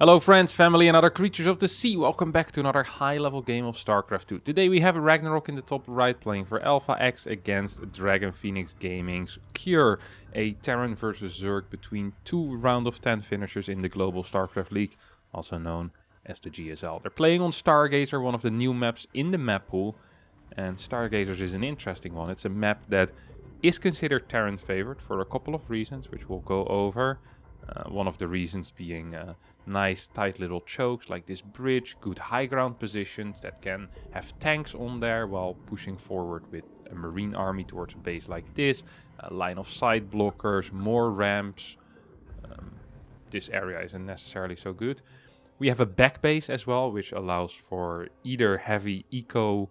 Hello friends, family and other creatures of the sea, welcome back to another high-level game of StarCraft 2. Today we have a Ragnarok in the top right playing for Alpha X against Dragon Phoenix Gaming's Cure, a Terran versus Zerg between two round of 10 finishers in the Global StarCraft League, also known as the GSL. They're playing on Stargazer, one of the new maps in the map pool, and Stargazers is an interesting one. It's a map that is considered Terran favored for a couple of reasons, which we'll go over. One of the reasons being nice tight little chokes like this bridge, good high ground positions that can have tanks on there while pushing forward with a marine army towards a base like this, line of sight blockers, more ramps. This area isn't necessarily so good. We have a back base as well, which allows for either heavy eco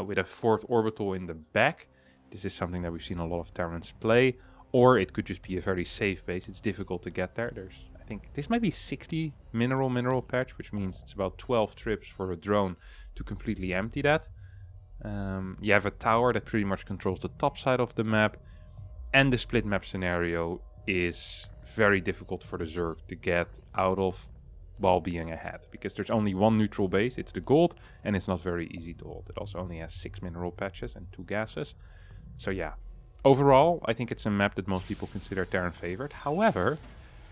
with a fourth orbital in the back. This is something that we've seen a lot of Terrans play. Or it could just be a very safe base. It's difficult to get there. I think this might be 60 mineral patch, which means it's about 12 trips for a drone to completely empty that. You have a tower that pretty much controls the top side of the map. And the split map scenario is very difficult for the Zerg to get out of while being ahead. Because there's only one neutral base, it's the gold, and it's not very easy to hold. It also only has 6 mineral patches and 2 gases. So yeah. Overall, I think it's a map that most people consider Terran favored. However,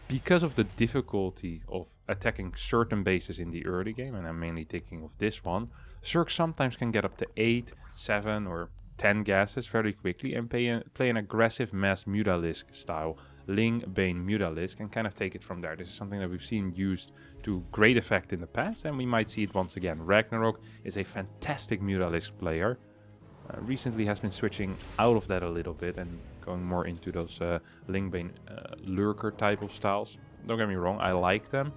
because of the difficulty of attacking certain bases in the early game, and I'm mainly thinking of this one, Zerg sometimes can get up to 8, 7 or 10 gases very quickly and play an aggressive mass Mutalisk style, Ling, Bane, Mutalisk, and kind of take it from there. This is something that we've seen used to great effect in the past, and we might see it once again. Ragnarok is a fantastic Mutalisk player. Recently has been switching out of that a little bit and going more into those Lingbane Lurker type of styles. Don't get me wrong, I like them,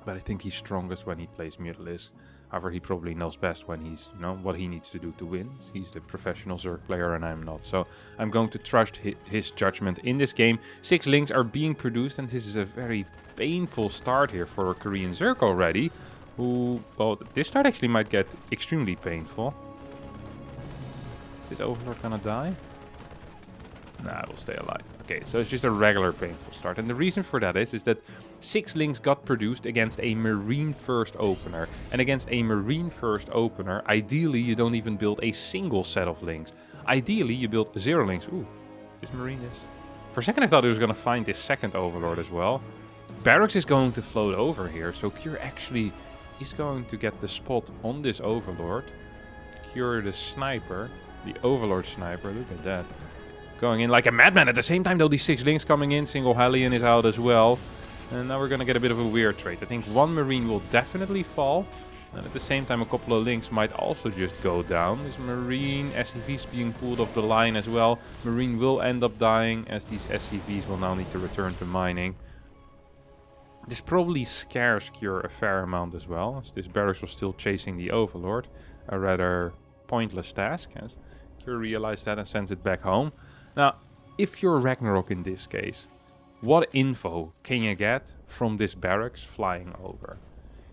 but I think he's strongest when he plays Mutalisk. However, he probably knows best when he's, what he needs to do to win. He's the professional Zerg player and I'm not. So I'm going to trust his judgment in this game. 6 links are being produced and this is a very painful start here for a Korean Zerg already. Well, this start actually might get extremely painful. Is Overlord gonna die? Nah, we'll stay alive. Okay, so it's just a regular painful start. And the reason for that is that 6 links got produced against a Marine first opener. And against a Marine first opener, ideally you don't even build a single set of links. Ideally you build 0 links. Ooh, this Marine is... For a second I thought he was gonna find this second Overlord as well. Barracks is going to float over here, so Cure actually is going to get the spot on this Overlord. Cure the sniper. The Overlord sniper, look at that. Going in like a madman at the same time though, these 6 links coming in, single Hellion is out as well. And now we're gonna get a bit of a weird trade. I think 1 Marine will definitely fall. And at the same time a couple of links might also just go down. This Marine, SCVs being pulled off the line as well. Marine will end up dying as these SCVs will now need to return to mining. This probably scares Cure a fair amount as well, as this barracks was still chasing the Overlord. A rather pointless task, as Cure realized that and sends it back home. Now, if you're Ragnarok in this case, what info can you get from this barracks flying over?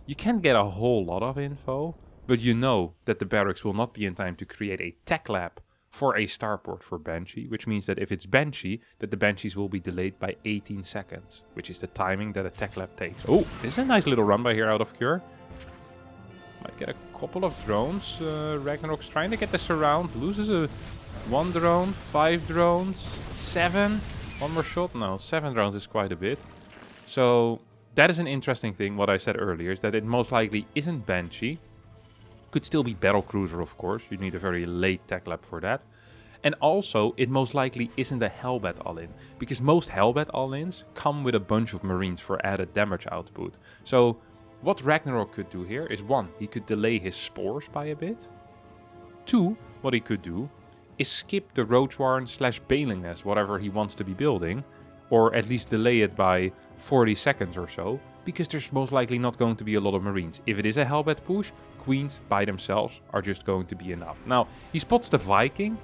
You can't get a whole lot of info, but you know that the barracks will not be in time to create a tech lab for a starport for Banshee, which means that if it's Banshee, that the Banshees will be delayed by 18 seconds, which is the timing that a tech lab takes. Oh, this is a nice little run by here out of Cure. Might get a couple of drones. Ragnarok's trying to get this around. Loses 1 drone, 5 drones, 7. 1 more shot? No, 7 drones is quite a bit. So that is an interesting thing. What I said earlier is that it most likely isn't Banshee. Could still be Battlecruiser, of course. You need a very late tech lab for that. And also, it most likely isn't a Hellbat all-in. Because most Hellbat all-ins come with a bunch of Marines for added damage output. So what Ragnarok could do here is 1, he could delay his spores by a bit. 2, what he could do is skip the Roach Warren / Baling Nest, whatever he wants to be building, or at least delay it by 40 seconds or so, because there's most likely not going to be a lot of Marines. If it is a Hellbat push, Queens by themselves are just going to be enough. Now, he spots the Viking,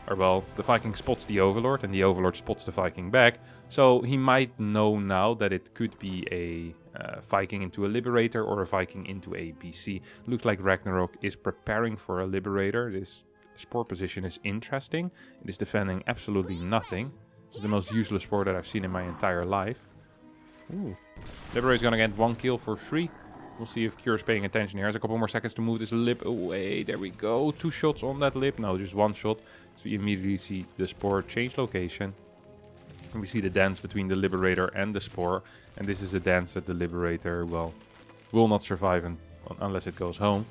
or well, the Viking spots the Overlord, and the Overlord spots the Viking back, so he might know now that it could be a Viking into a Liberator or a Viking into a BC. Looks like Ragnarok is preparing for a Liberator. This spore position is interesting. It is defending absolutely nothing. It's the most useless spore that I've seen in my entire life. Ooh. Liberator's gonna get 1 kill for free. We'll see if Cure's paying attention here. There's a couple more seconds to move this lip away. There we go. 2 shots on that lip. No, just 1 shot. So we immediately see the Spore change location. And we see the dance between the Liberator and the Spore. And this is a dance that the Liberator, well, will not survive unless it goes home.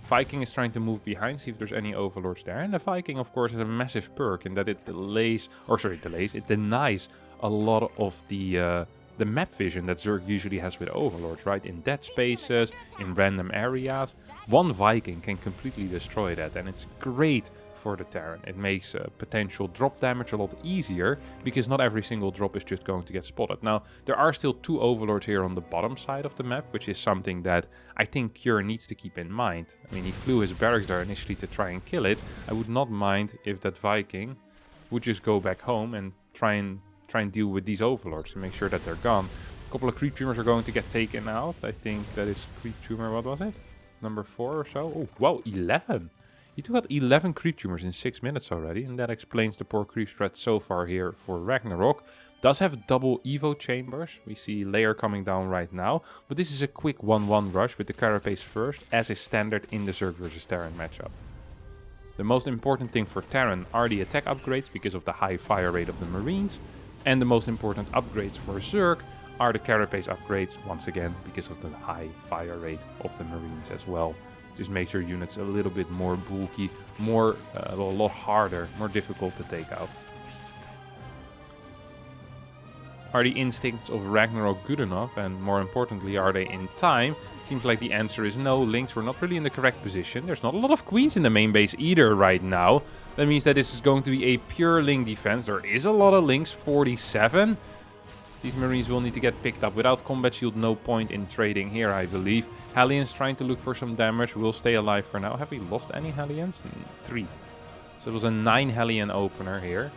Viking is trying to move behind, see if there's any overlords there. And the Viking, of course, has a massive perk in that it it denies a lot of the map vision that Zerg usually has with overlords, right? In dead spaces, in random areas. One Viking can completely destroy that, and it's great for the Terran. It makes potential drop damage a lot easier, because not every single drop is just going to get spotted. Now, there are still 2 overlords here on the bottom side of the map, which is something that I think Cure needs to keep in mind. I mean, he flew his barracks there initially to try and kill it. I would not mind if that Viking would just go back home and try and deal with these overlords to make sure that they're gone. A couple of creep tumors are going to get taken out. I think that is creep tumor, what was it? Number 4 or so? Oh, wow, 11. He took out 11 creep tumors in 6 minutes already, and that explains the poor creep spread so far here for Ragnarok. Does have double Evo chambers. We see Layer coming down right now, but this is a quick 1-1 rush with the Carapace first, as is standard in the Zerg versus Terran matchup. The most important thing for Terran are the attack upgrades because of the high fire rate of the Marines, and the most important upgrades for Zerg are the Carapace upgrades, once again, because of the high fire rate of the Marines as well. Just makes your units a little bit more bulky, a lot harder, more difficult to take out. Are the instincts of Ragnarok good enough, and more importantly, are they in time? It seems like the answer is no. Links were not really in the correct position. There's not a lot of queens in the main base either right now. That means that this is going to be a pure link defense. There is a lot of links, 47. These Marines will need to get picked up. Without combat shield, no point in trading here, I believe. Hellions trying to look for some damage. Will stay alive for now. Have we lost any Hellions? 3. So it was a 9 Hellion opener here.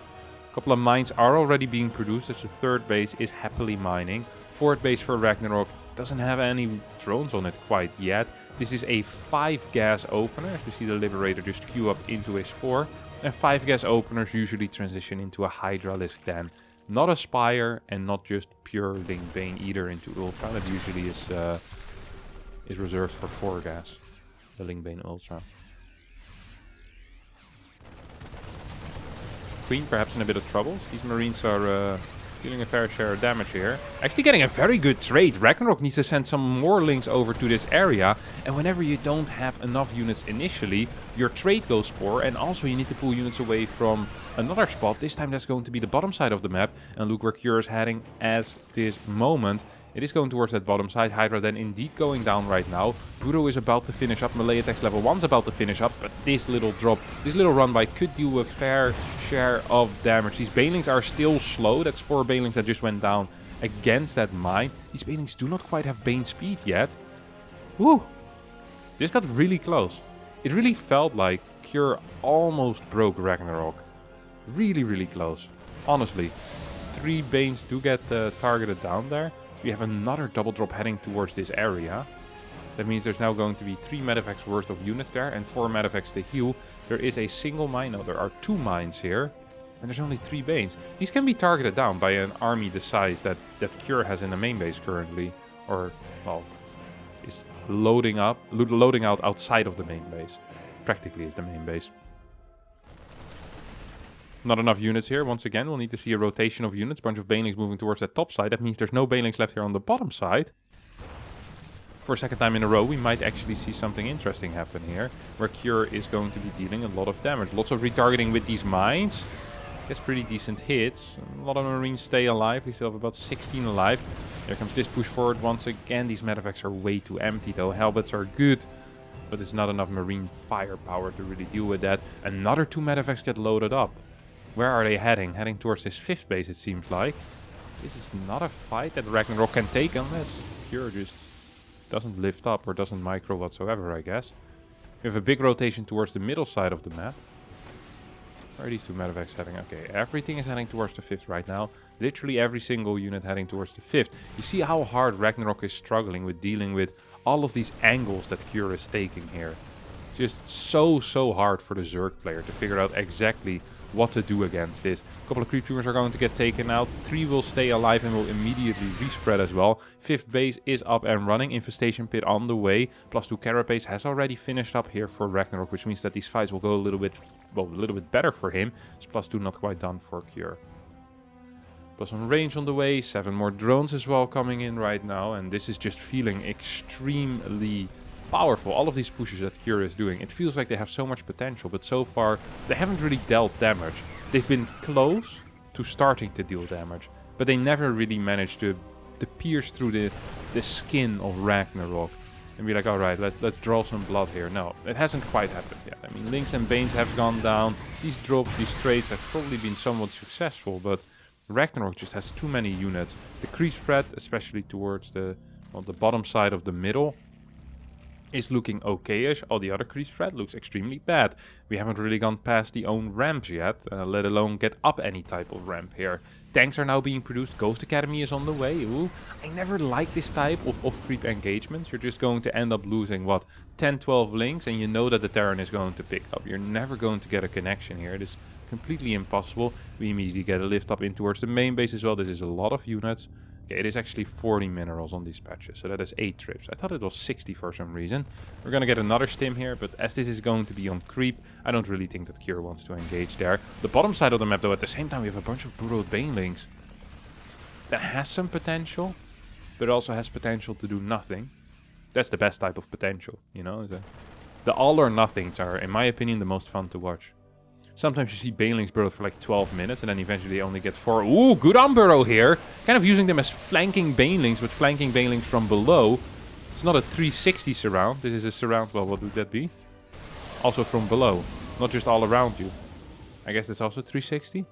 A couple of mines are already being produced, as the 3rd base is happily mining. 4th base for Ragnarok doesn't have any drones on it quite yet. This is a 5 gas opener. As you see the Liberator just queue up into a Spore. And 5 gas openers usually transition into a Hydralisk then. Not a Spire, and not just pure Link Bane either into Ultra. That usually is reserved for 4 gas. The Link Bane Ultra. Queen perhaps in a bit of trouble. These Marines are dealing a fair share of damage here. Actually getting a very good trade. Ragnarok needs to send some more links over to this area. And whenever you don't have enough units initially, your trade goes poor. And also you need to pull units away from another spot. This time that's going to be the bottom side of the map. And look where Cure is heading at this moment. It is going towards that bottom side. Hydra then indeed going down right now. Budo is about to finish up. Melee attacks level 1 is about to finish up. But this little drop, this little run by could deal a fair share of damage. These Banelings are still slow. That's 4 Banelings that just went down against that mine. These Banelings do not quite have Bane speed yet. Woo! This got really close. It really felt like Cure almost broke Ragnarok. Really, really close. Honestly. 3 Banes do get targeted down there. We have another double drop heading towards this area. That means there's now going to be 3 medevacs worth of units there and 4 medevacs to heal. There is a single mine. No, there are 2 mines here. And there's only 3 Banes. These can be targeted down by an army the size that Cure has in the main base currently. Or, well, is loading out outside of the main base. Practically is the main base. Not enough units here. Once again, we'll need to see a rotation of units. Bunch of Banelings moving towards that top side. That means there's no Banelings left here on the bottom side. For a second time in a row, we might actually see something interesting happen here. Where Cure is going to be dealing a lot of damage. Lots of retargeting with these mines. Gets pretty decent hits. A lot of Marines stay alive. We still have about 16 alive. Here comes this push forward once again. These medevacs are way too empty though. Hellbats are good. But it's not enough Marine firepower to really deal with that. Another 2 medevacs get loaded up. Where are they heading? Heading towards this 5th base, it seems like. This is not a fight that Ragnarok can take unless Cure just doesn't lift up or doesn't micro whatsoever, I guess. We have a big rotation towards the middle side of the map. Where are these 2 medevacs heading? Okay, everything is heading towards the 5th right now. Literally every single unit heading towards the 5th. You see how hard Ragnarok is struggling with dealing with all of these angles that Cure is taking here. Just so hard for the Zerg player to figure out exactly what to do against this. A couple of creep tumors are going to get taken out. 3 will stay alive and will immediately respread as well. 5th base is up and running. Infestation pit on the way. +2 carapace has already finished up here for Ragnarok, which means that these fights will go a little bit better for him. It's +2 not quite done for Cure. +1 range on the way. 7 more drones as well coming in right now. And this is just feeling extremely powerful. All of these pushes that Cure is doing, it feels like they have so much potential, but so far they haven't really dealt damage. They've been close to starting to deal damage, but they never really managed to pierce through the skin of Ragnarok and be like, alright, let's draw some blood here. No, it hasn't quite happened yet. I mean, Links and Banes have gone down. These drops, these trades have probably been somewhat successful, but Ragnarok just has too many units. The creep spread, especially towards the bottom side of the middle, is looking okay-ish. All the other creep spread looks extremely bad. We haven't really gone past the own ramps yet, let alone get up any type of ramp here. Tanks are now being produced. Ghost Academy is on the way. Ooh, I never like this type of creep engagements. You're just going to end up losing, what, 10, 12 links, and you know that the Terran is going to pick up. You're never going to get a connection here. It is completely impossible. We immediately get a lift up in towards the main base as well. This is a lot of units. Okay, it is actually 40 minerals on these patches, so that is 8 trips. I thought it was 60 for some reason. We're going to get another stim here, but as this is going to be on creep, I don't really think that Cure wants to engage there. The bottom side of the map, though, at the same time, we have a bunch of burrowed banelings. That has some potential, but also has potential to do nothing. That's the best type of potential, you know? The all or nothings are, in my opinion, the most fun to watch. Sometimes you see banelings burrowed for like 12 minutes and then eventually they only get 4. Ooh, good on burrow here. Kind of using them as flanking banelings, with flanking banelings from below. It's not a 360 surround. This is a surround, well, what would that be? Also from below, not just all around you. I guess that's also 360?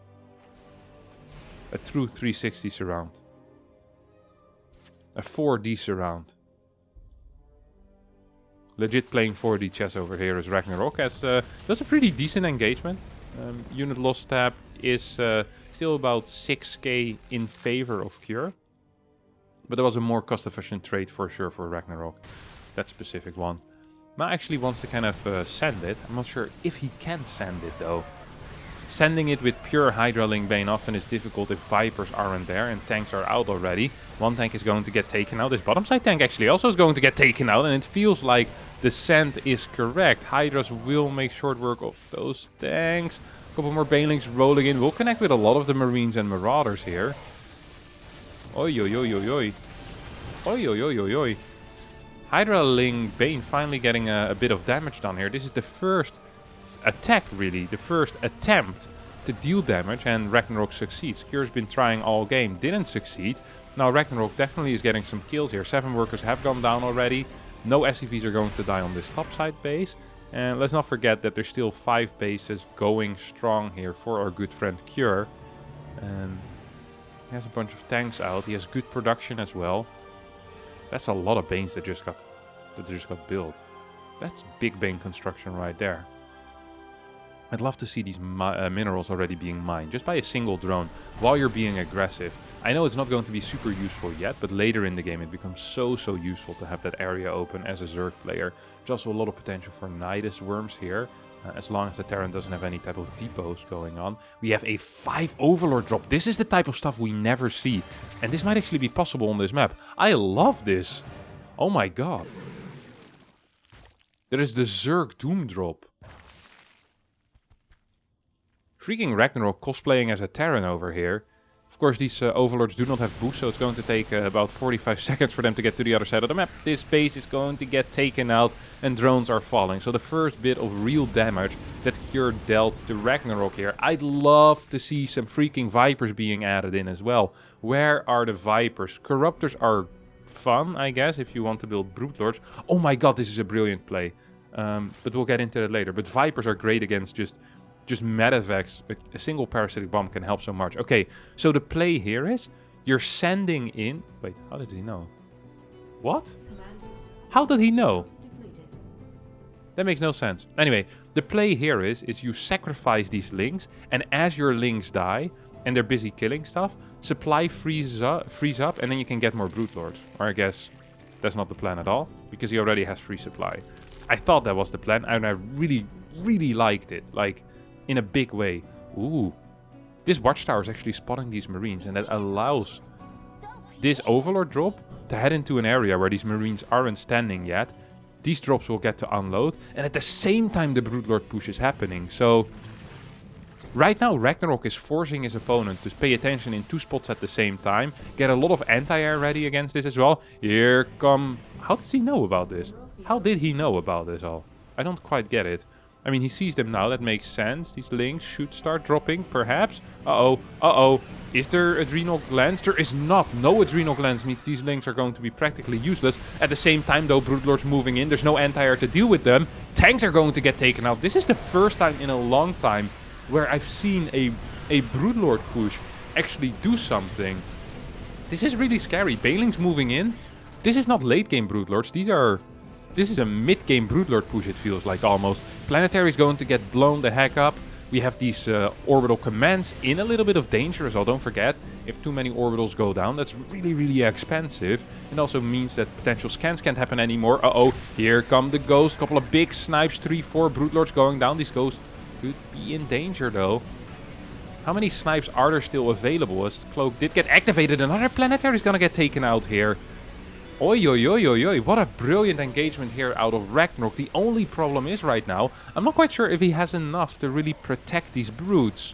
A true 360 surround. A 4D surround. Legit playing 4D chess over here is Ragnarok, as that's a pretty decent engagement. Unit loss tab is still about 6k in favor of Cure. But there was a more cost-efficient trade for sure for Ragnarok. That specific one. Ma actually wants to kind of send it. I'm not sure if he can send it though. Sending it with pure Hydra Link Bane often is difficult if Vipers aren't there and tanks are out already. One tank is going to get taken out. This bottom side tank actually also is going to get taken out, and it feels like the send is correct. Hydras will make short work of those tanks. A couple more banelings rolling in. We'll connect with a lot of the Marines and Marauders here. Oi, oi, oi, oi, oi. Oi, oi, oi, oi, oi. Hydra Link Bane finally getting a bit of damage done here. This is the first attack, really. The first attempt to deal damage, and Ragnarok succeeds. Cure's been trying all game, didn't succeed. Now Ragnarok definitely is getting some kills here. 7 workers have gone down already. No SCVs are going to die on this topside base. And let's not forget that there's still 5 bases going strong here for our good friend Cure. And he has a bunch of tanks out. He has good production as well. That's a lot of Banes that just got built. That's big Bane construction right there. I'd love to see these minerals already being mined, just by a single drone, while you're being aggressive. I know it's not going to be super useful yet, but later in the game it becomes so useful to have that area open as a Zerg player. There's also a lot of potential for nydus worms here, as long as the Terran doesn't have any type of depots going on. We have a 5 Overlord drop. This is the type of stuff we never see, and this might actually be possible on this map. I love this. Oh my god. There is the Zerg Doom drop. Freaking Ragnarok cosplaying as a Terran over here. Of course, these Overlords do not have boost, so it's going to take about 45 seconds for them to get to the other side of the map. This base is going to get taken out, and drones are falling. So the first bit of real damage that Cure dealt to Ragnarok here. I'd love to see some freaking Vipers being added in as well. Where are the Vipers? Corruptors are fun, I guess, if you want to build Brute Lords. Oh my god, this is a brilliant play. But we'll get into that later. But Vipers are great against just medevacs. A single parasitic bomb can help so much. Okay, so the play here is you're sending in... Wait, how did he know? What? How did he know? That makes no sense. Anyway, the play here is you sacrifice these links, and as your links die, and they're busy killing stuff, supply frees up, and then you can get more Brute Lords. Or I guess that's not the plan at all, because he already has free supply. I thought that was the plan, and I really liked it. Like, in a big way. Ooh. This watchtower is actually spotting these marines, and that allows this overlord drop to head into an area where these marines aren't standing yet. These drops will get to unload, and at the same time the Broodlord push is happening. So right now Ragnarok is forcing his opponent to pay attention in 2 spots at the same time. Get a lot of anti-air ready against this as well. Here come... How does he know about this? How did he know about this all? I don't quite get it. I mean, he sees them now, that makes sense. These links should start dropping, perhaps. Uh-oh, uh-oh. Is there adrenal glands? There is not. No adrenal glands means these links are going to be practically useless. At the same time, though, Broodlords moving in. There's no anti-air to deal with them. Tanks are going to get taken out. This is the first time in a long time where I've seen a Broodlord push actually do something. This is really scary. Banelings moving in. This is not late game Broodlords. This is a mid-game Broodlord push, it feels like, almost. Planetary is going to get blown the heck up. We have these orbital commands in a little bit of danger as well. Don't forget, if too many orbitals go down, that's really, really expensive. It also means that potential scans can't happen anymore. Uh-oh, here come the ghosts. Couple of big snipes, 3-4 Broodlords going down. These ghosts could be in danger, though. How many snipes are there still available? As Cloak did get activated, another planetary is going to get taken out here. Oi, oi, oi, oi, oi, what a brilliant engagement here out of Ragnarok. The only problem is right now, I'm not quite sure if he has enough to really protect these brutes.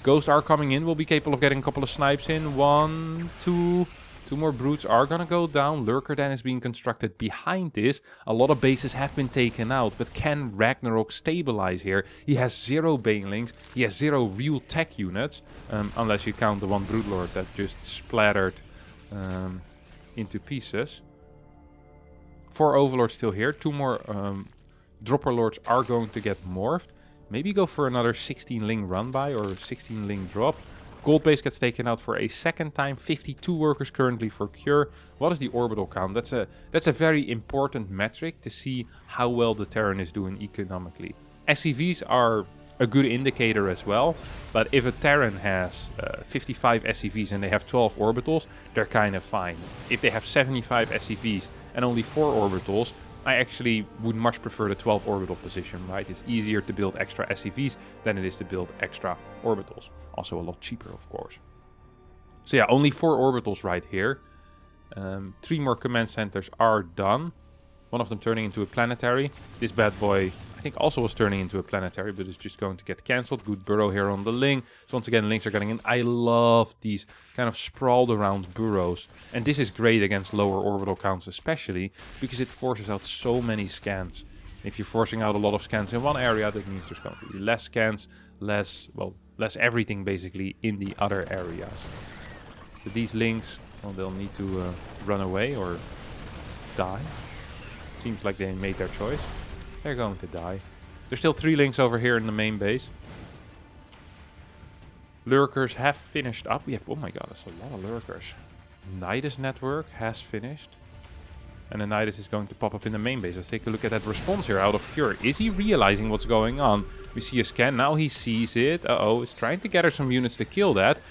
Ghosts are coming in, will be capable of getting a couple of snipes in. 1, 2, 2 more brutes are gonna go down. Lurker then is being constructed behind this. A lot of bases have been taken out, but can Ragnarok stabilize here? He has 0 banelings, he has 0 real tech units, unless you count the one Broodlord that just splattered into pieces. 4 overlords still here. 2 more dropper lords are going to get morphed. Maybe go for another 16 ling run by or 16 ling drop. Gold base gets taken out for a second time. 52 workers currently for cure. What is the orbital count? That's a very important metric to see how well the Terran is doing economically. SCVs are a good indicator as well, but if a Terran has 55 SCVs and they have 12 orbitals, they're kind of fine. If they have 75 SCVs and only 4 orbitals, I actually would much prefer the 12 orbital position, right? It's easier to build extra SCVs than it is to build extra orbitals. Also a lot cheaper, of course. So yeah, only 4 orbitals right here. 3 more command centers are done. One of them turning into a planetary. This bad boy, I think, also was turning into a planetary, but it's just going to get cancelled. Good burrow here on the Ling. So once again, Lings are getting in. I love these kind of sprawled around burrows. And this is great against lower orbital counts especially, because it forces out so many scans. If you're forcing out a lot of scans in one area, that means there's going to be less scans, less everything basically in the other areas. So these Lings, well, they'll need to run away or die. Seems like they made their choice. They're going to die. There's still 3 Lings over here in the main base. Lurkers have finished up. We have, oh my god, that's a lot of Lurkers. Nydus network has finished. And the Nydus is going to pop up in the main base. Let's take a look at that response here out of Cure. Is he realizing what's going on? We see a scan. Now he sees it. Uh-oh. He's trying to gather some units to kill that.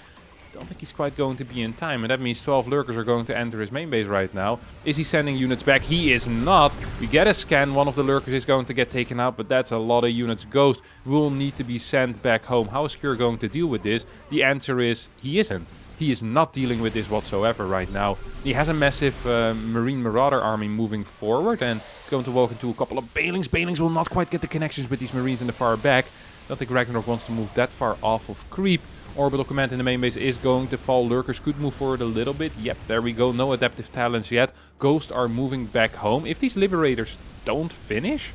Don't think he's quite going to be in time, and that means 12 Lurkers are going to enter his main base right now. Is he sending units back? He is not. We get a scan. One of the Lurkers is going to get taken out, but that's a lot of units. Ghost will need to be sent back home. How is Cure going to deal with this? The answer is he isn't. He is not dealing with this whatsoever right now. He has a massive Marine Marauder army moving forward, and going to walk into a couple of Banelings. Banelings will not quite get the connections with these Marines in the far back. Don't think Ragnarok wants to move that far off of creep. Orbital command in the main base is going to fall. Lurkers could move forward a little bit. Yep, there we go. No adaptive talents yet. Ghosts are moving back home. If these Liberators don't finish,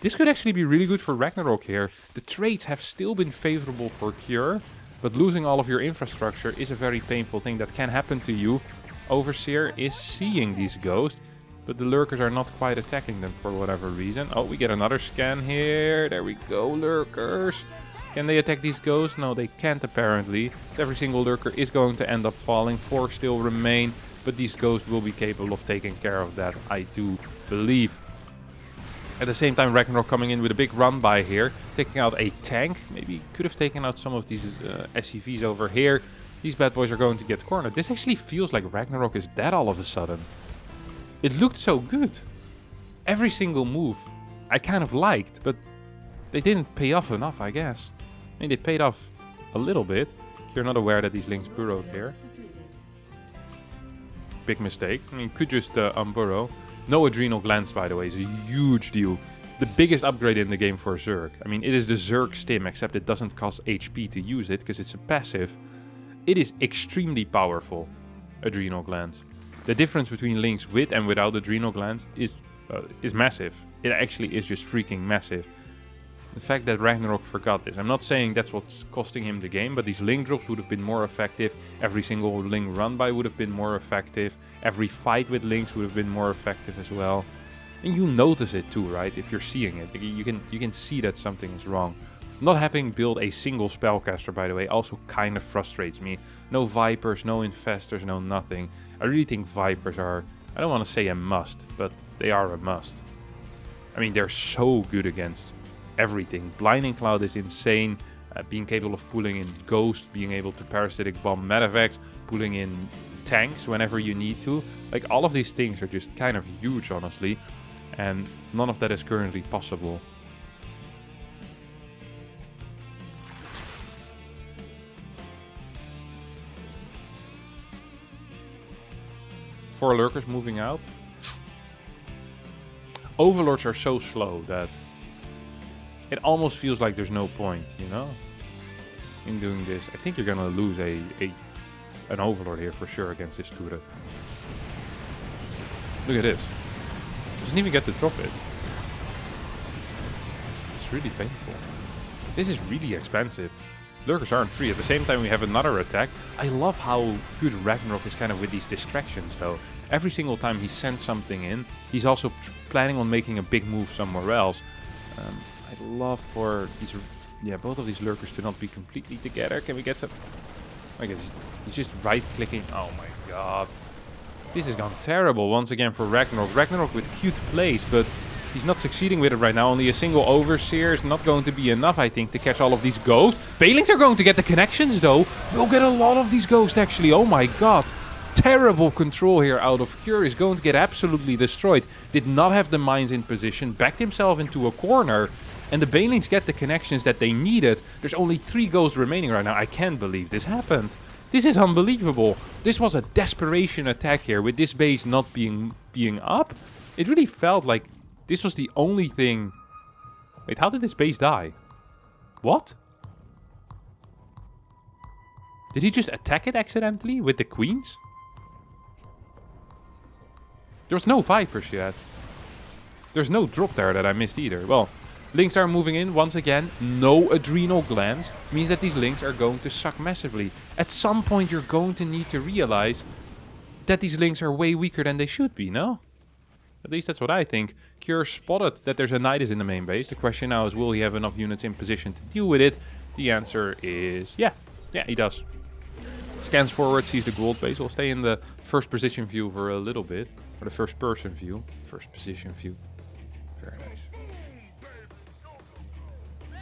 this could actually be really good for Ragnarok here. The trades have still been favorable for Cure, but losing all of your infrastructure is a very painful thing that can happen to you. Overseer is seeing these ghosts, but the Lurkers are not quite attacking them for whatever reason. Oh, we get another scan here. There we go, Lurkers. Can they attack these ghosts? No, they can't apparently. Every single Lurker is going to end up falling. 4 still remain, but these ghosts will be capable of taking care of that, I do believe. At the same time, Ragnarok coming in with a big run by here, taking out a tank. Maybe could have taken out some of these SCVs over here. These bad boys are going to get cornered. This actually feels like Ragnarok is dead all of a sudden. It looked so good. Every single move I kind of liked, but they didn't pay off enough, I guess. I mean, they paid off a little bit. You're not aware that these links burrowed here. Big mistake. I mean, could just unburrow. No adrenal glands, by the way, is a huge deal. The biggest upgrade in the game for Zerg. I mean, it is the Zerg stim, except it doesn't cost HP to use it because it's a passive. It is extremely powerful, adrenal glands. The difference between links with and without adrenal glands is massive. It actually is just freaking massive. The fact that Ragnarok forgot this. I'm not saying that's what's costing him the game, but these link drops would have been more effective. Every single link run by would have been more effective. Every fight with links would have been more effective as well. And you notice it too, right? If you're seeing it, you can see that something is wrong. Not having built a single spellcaster, by the way, also kind of frustrates me. No Vipers, no Infestors, no nothing. I really think Vipers are, I don't want to say a must, but they are a must. I mean, they're so good against everything. Blinding Cloud is insane. Being capable of pulling in Ghost, being able to Parasitic Bomb Medivacs, pulling in tanks whenever you need to. Like, all of these things are just kind of huge, honestly. And none of that is currently possible. Four Lurkers moving out. Overlords are so slow that it almost feels like there's no point, you know, in doing this. I think you're gonna lose an Overlord here for sure against this turret. Look at this. Doesn't even get to drop it. It's really painful. This is really expensive. Lurkers aren't free. At the same time, we have another attack. I love how good Ragnarok is kind of with these distractions, though. Every single time he sends something in, he's also planning on making a big move somewhere else. I'd love for these, both of these Lurkers to not be completely together. Can we get some? I guess he's just right-clicking. Oh my god. This has gone terrible once again for Ragnarok. Ragnarok with cute plays, but he's not succeeding with it right now. Only a single Overseer is not going to be enough, I think, to catch all of these ghosts. Banelings are going to get the connections, though. We'll get a lot of these ghosts, actually. Oh my god. Terrible control here out of Cure. Is going to get absolutely destroyed. Did not have the mines in position. Backed himself into a corner. And the Banelings get the connections that they needed. There's only 3 ghosts remaining right now. I can't believe this happened. This is unbelievable. This was a desperation attack here with this base not being up. It really felt like this was the only thing. Wait, how did this base die? What? Did he just attack it accidentally with the queens? There was no Vipers yet. There's no drop there that I missed either. Well, links are moving in once again. No adrenal glands. Means that these links are going to suck massively. At some point you're going to need to realize that these links are way weaker than they should be, no? At least that's what I think. Cure spotted that there's a nydus in the main base. The question now is, will he have enough units in position to deal with it? The answer is yeah. Yeah, he does. Scans forward, sees the gold base. We'll stay in the first position view for a little bit. Or the first person view. First position view. Very nice.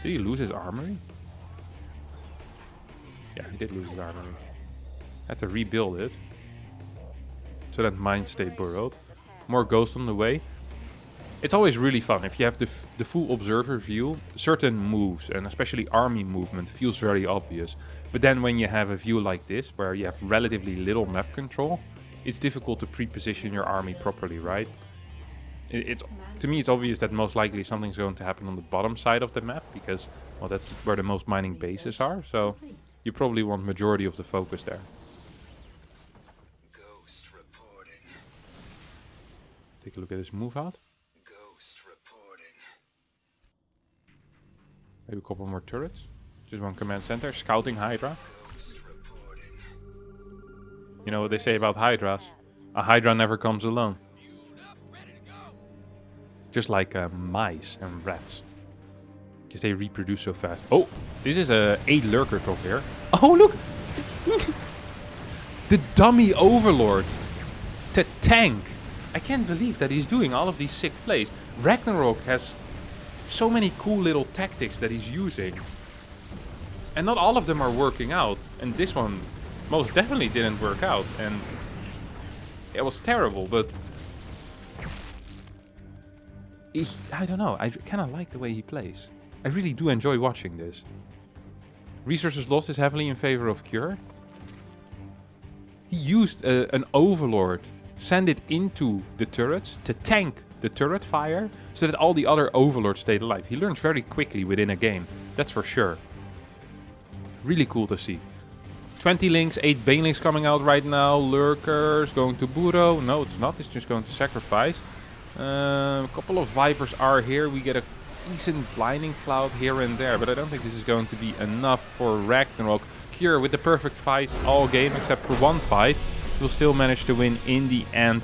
Did he lose his armory? Yeah, he did lose his armory. Had to rebuild it. So that mine stayed burrowed. More ghosts on the way. It's always really fun if you have the full observer view. Certain moves, and especially army movement, feels very obvious. But then when you have a view like this, where you have relatively little map control, it's difficult to pre-position your army properly, right? To me, it's obvious that most likely something's going to happen on the bottom side of the map, because, well, that's where the most mining bases are. So you probably want majority of the focus there. Ghost reporting. Take a look at his move out. Ghost reporting. Maybe a couple more turrets. Just one command center. Scouting Hydra. Ghost reporting. You know what they say about Hydras? A Hydra never comes alone. Just like mice and rats. Because they reproduce so fast. Oh, this is a 8 Lurker top here. Oh, look! The dummy Overlord. The tank. I can't believe that he's doing all of these sick plays. Ragnarok has so many cool little tactics that he's using. And not all of them are working out. And this one most definitely didn't work out. And it was terrible, but I don't know. I kind of like the way he plays. I really do enjoy watching this. Resources lost is heavily in favor of Cure. He used an Overlord, send it into the turrets to tank the turret fire so that all the other Overlords stayed alive. He learns very quickly within a game, that's for sure. Really cool to see. 20 links, 8 banelings coming out right now. Lurkers going to Burrow. No, it's not. It's just going to sacrifice. A couple of Vipers are here. We get a decent blinding cloud here and there, but I don't think this is going to be enough for Ragnarok. Cure with the perfect fight all game except for one fight will still manage to win in the end.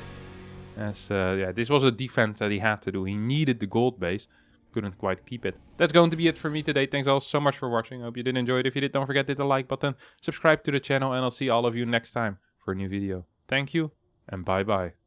As yeah, this was a defense that he had to do. He needed the gold base, couldn't quite keep it. That's going to be it for me today. Thanks all so much for watching. I hope you did enjoy it. If you did, don't forget to hit the like button, subscribe to the channel, and I'll see all of you next time for a new video. Thank you and bye bye.